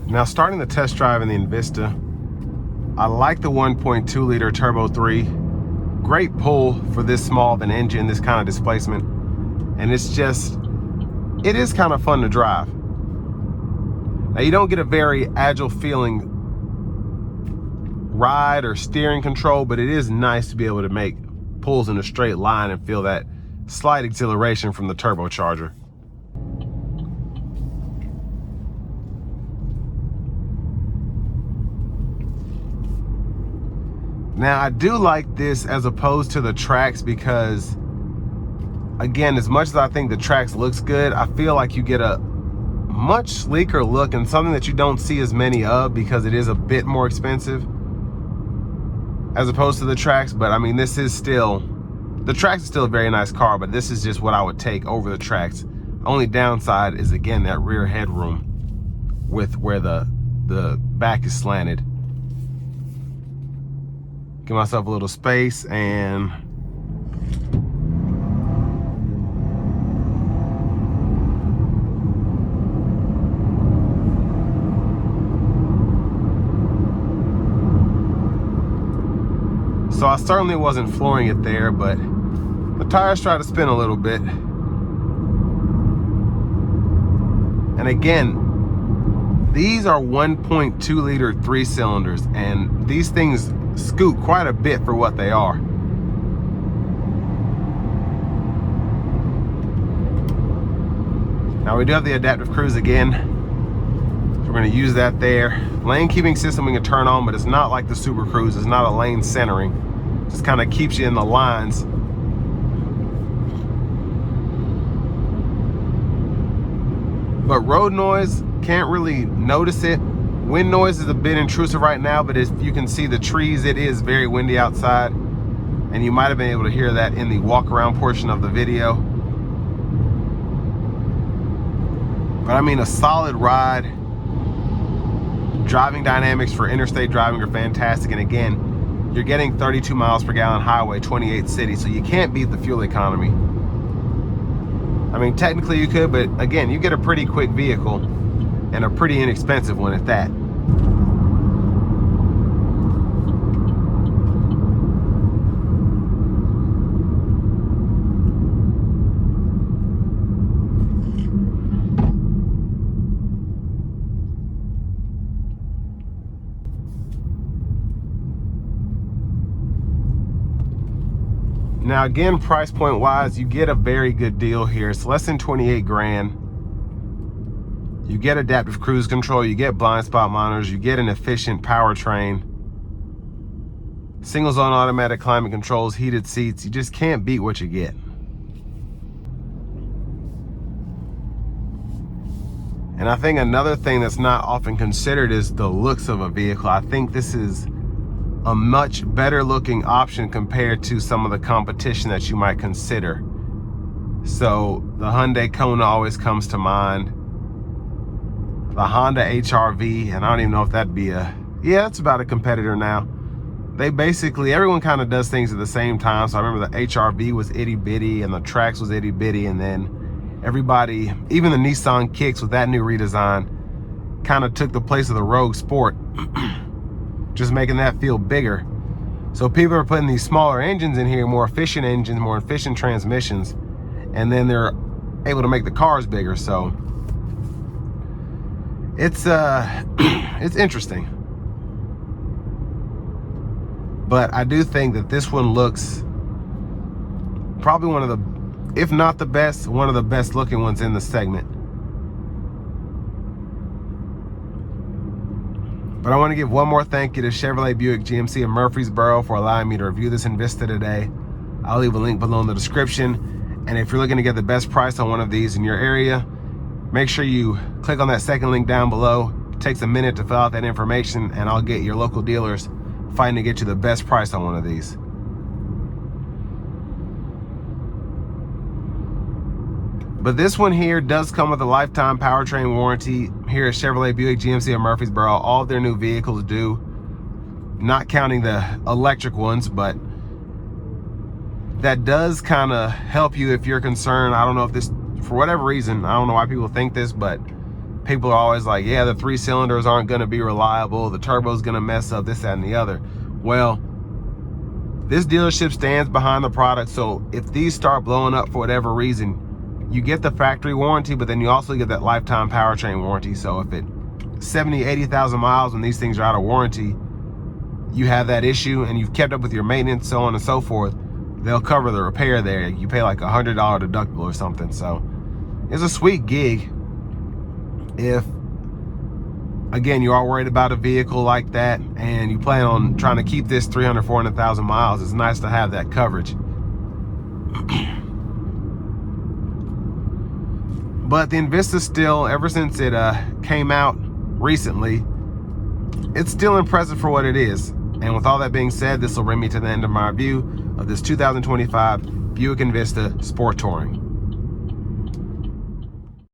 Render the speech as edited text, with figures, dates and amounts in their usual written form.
Now, starting the test drive in the Envista, I like the 1.2 liter turbo 3. Great pull for this small of an engine, this kind of displacement. And it is kind of fun to drive. Now, you don't get a very agile feeling ride or steering control, but it is nice to be able to make pulls in a straight line and feel that slight exhilaration from the turbocharger. Now, I do like this as opposed to the Trax because, again, as much as I think the Trax looks good, I feel like you get a much sleeker look and something that you don't see as many of because it is a bit more expensive as opposed to the Trax. But I mean, the Trax is still a very nice car, but this is just what I would take over the Trax. Only downside is, again, that rear headroom with where the back is slanted. Give myself a little space and so I certainly wasn't flooring it there, but the tires try to spin a little bit. And again, these are 1.2 liter 3 cylinders, and these things scoot quite a bit for what they are. Now we do have the adaptive cruise again. So we're going to use that there. Lane keeping system we can turn on, but it's not like the Super Cruise. It's not a lane centering. Just kind of keeps you in the lines. But road noise, can't really notice it. Wind noise is a bit intrusive right now, but as you can see the trees, it is very windy outside. And you might have been able to hear that in the walk around portion of the video. But I mean, a solid ride. Driving dynamics for interstate driving are fantastic. And again, you're getting 32 miles per gallon highway, 28 city, so you can't beat the fuel economy. I mean, technically you could, but again, you get a pretty quick vehicle and a pretty inexpensive one at that. Now again, price point wise, you get a very good deal here. It's less than 28 grand. You get adaptive cruise control, you get blind spot monitors, you get an efficient powertrain, single zone automatic climate controls, heated seats. You just can't beat what you get. And I think another thing that's not often considered is the looks of a vehicle. I think this is a much better looking option compared to some of the competition that you might consider. So the Hyundai Kona always comes to mind. The Honda HR-V, and I don't even know if that'd be it's about a competitor now. They basically, everyone kind of does things at the same time. So I remember the HR-V was itty bitty and the Trax was itty bitty, and then everybody, even the Nissan Kicks with that new redesign, kind of took the place of the Rogue Sport, just making that feel bigger. So people are putting these smaller engines in here, more efficient engines, more efficient transmissions, and then they're able to make the cars bigger. So it's interesting. But I do think that this one looks probably one of the, if not the best, one of the best looking ones in the segment. But I want to give one more thank you to Chevrolet Buick GMC of Murfreesboro for allowing me to review this Envista today. I'll leave a link below in the description. And if you're looking to get the best price on one of these in your area, make sure you click on that second link down below. It takes a minute to fill out that information, and I'll get your local dealers fighting to get you the best price on one of these. But this one here does come with a lifetime powertrain warranty here at Chevrolet Buick GMC of Murfreesboro. All of their new vehicles do, not counting the electric ones, but that does kind of help you if you're concerned. I don't know if this, for whatever reason, I don't know why people think this, but People are always like, yeah, the 3 cylinders aren't going to be reliable, the turbo's going to mess up, this, that, and the other. Well, this dealership stands behind the product, so if these start blowing up for whatever reason, you get the factory warranty, but then you also get that lifetime powertrain warranty. So if it 70, 80,000 miles when these things are out of warranty, you have that issue and you've kept up with your maintenance, so on and so forth, they'll cover the repair there. You pay like $100 deductible or something. So it's a sweet gig. If, again, you are worried about a vehicle like that and you plan on trying to keep this 300, 400,000 miles, it's nice to have that coverage. But the Envista still, ever since it came out recently, it's still impressive for what it is. And with all that being said, this will bring me to the end of my review of this 2025 Buick Envista Sport Touring.